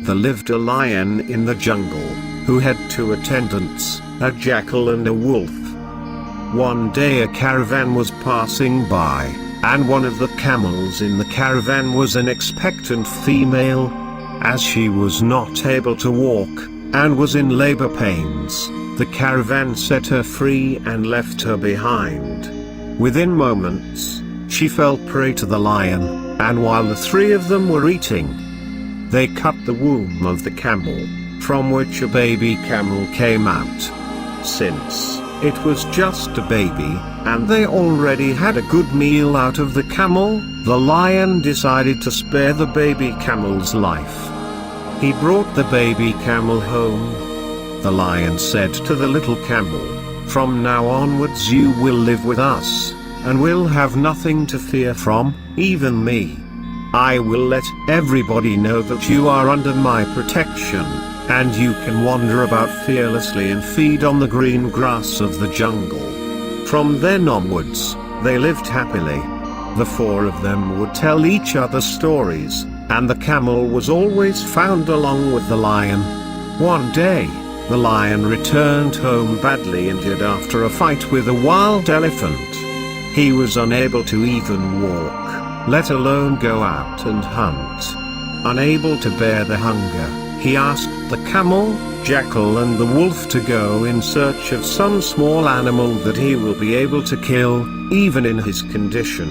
there lived a lion in the jungle, who had two attendants, a jackal and a wolf. One day a caravan was passing by, and one of the camels in the caravan was an expectant female. As she was not able to walk, and was in labor pains, the caravan set her free and left her behind. Within moments, she fell prey to the lion, and while the three of them were eating, they cut the womb of the camel, from which a baby camel came out. Since it was just a baby, and they already had a good meal out of the camel, the lion decided to spare the baby camel's life. He brought the baby camel home. The lion said to the little camel, "From now onwards you will live with us, and will have nothing to fear from, even me. I will let everybody know that you are under my protection, and you can wander about fearlessly and feed on the green grass of the jungle." From then onwards, they lived happily. The four of them would tell each other stories, and the camel was always found along with the lion. One day, the lion returned home badly injured after a fight with a wild elephant. He was unable to even walk, let alone go out and hunt. Unable to bear the hunger, he asked the camel, jackal and the wolf to go in search of some small animal that he will be able to kill, even in his condition.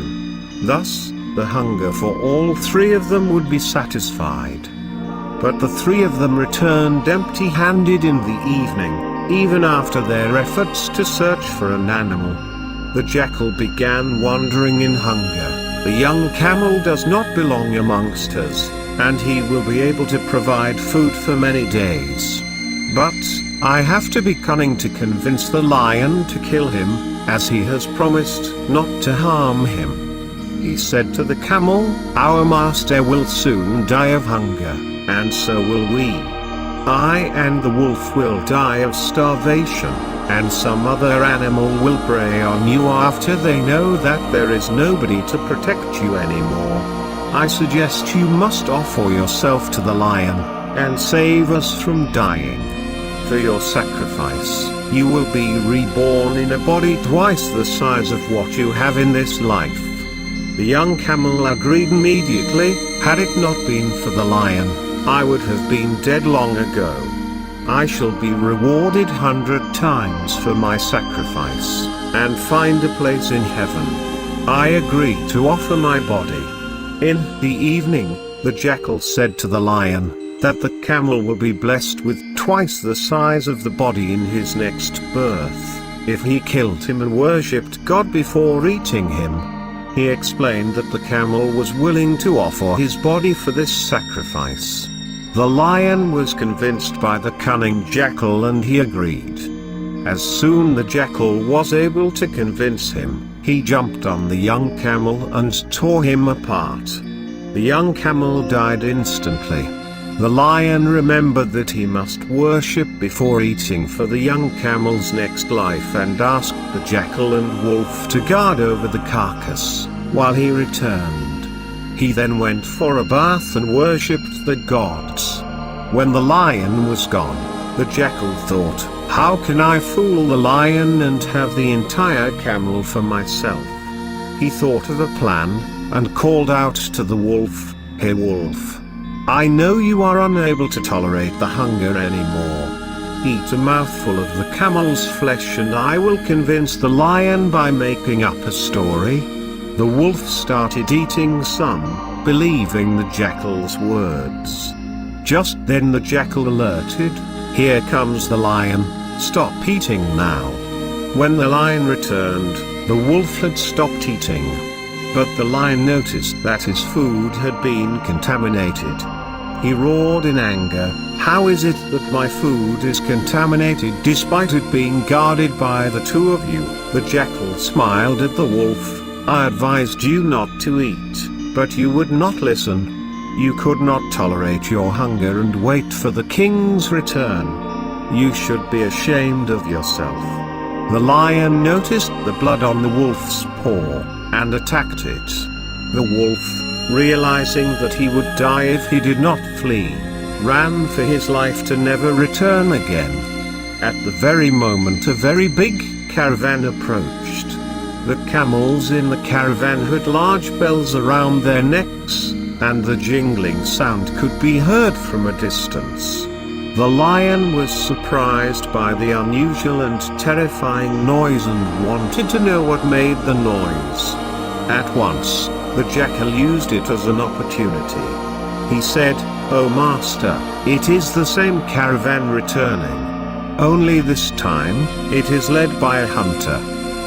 Thus, the hunger for all three of them would be satisfied. But the three of them returned empty-handed in the evening, even after their efforts to search for an animal. The jackal began wandering in hunger. "The young camel does not belong amongst us, and he will be able to provide food for many days. But I have to be cunning to convince the lion to kill him, as he has promised not to harm him." He said to the camel, "Our master will soon die of hunger, and so will we. I and the wolf will die of starvation, and some other animal will prey on you after they know that there is nobody to protect you anymore. I suggest you must offer yourself to the lion, and save us from dying. For your sacrifice, you will be reborn in a body twice the size of what you have in this life." The young camel agreed immediately. "Had it not been for the lion, I would have been dead long ago. I shall be rewarded 100 times for my sacrifice, and find a place in heaven. I agree to offer my body." In the evening, the jackal said to the lion, that the camel will be blessed with twice the size of the body in his next birth, if he killed him and worshipped God before eating him. He explained that the camel was willing to offer his body for this sacrifice. The lion was convinced by the cunning jackal and he agreed. As soon the jackal was able to convince him, he jumped on the young camel and tore him apart. The young camel died instantly. The lion remembered that he must worship before eating for the young camel's next life and asked the jackal and wolf to guard over the carcass, while he returned. He then went for a bath and worshipped the gods. When the lion was gone, the jackal thought, "How can I fool the lion and have the entire camel for myself?" He thought of a plan, and called out to the wolf, "Hey wolf! I know you are unable to tolerate the hunger anymore. Eat a mouthful of the camel's flesh and I will convince the lion by making up a story." The wolf started eating some, believing the jackal's words. Just then the jackal alerted, "Here comes the lion, stop eating now." When the lion returned, the wolf had stopped eating. But the lion noticed that his food had been contaminated. He roared in anger, "How is it that my food is contaminated despite it being guarded by the two of you?" The jackal smiled at the wolf. "I advised you not to eat, but you would not listen. You could not tolerate your hunger and wait for the king's return. You should be ashamed of yourself." The lion noticed the blood on the wolf's paw, and attacked it. The wolf, realizing that he would die if he did not flee, ran for his life to never return again. At the very moment a very big caravan approached. The camels in the caravan had large bells around their necks, and the jingling sound could be heard from a distance. The lion was surprised by the unusual and terrifying noise and wanted to know what made the noise. At once, the jackal used it as an opportunity. He said, "Oh master, it is the same caravan returning. Only this time, it is led by a hunter.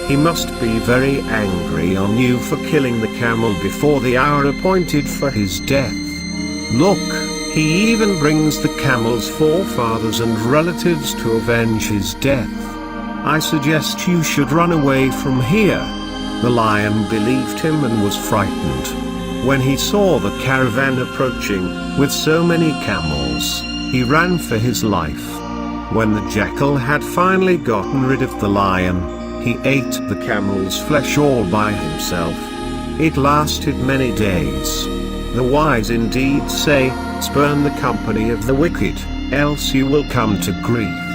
He must be very angry on you for killing the camel before the hour appointed for his death. Look, he even brings the camel's forefathers and relatives to avenge his death. I suggest you should run away from here." The lion believed him and was frightened. When he saw the caravan approaching, with so many camels, he ran for his life. When the jackal had finally gotten rid of the lion, he ate the camel's flesh all by himself. It lasted many days. The wise indeed say, "Spurn the company of the wicked, else you will come to grief."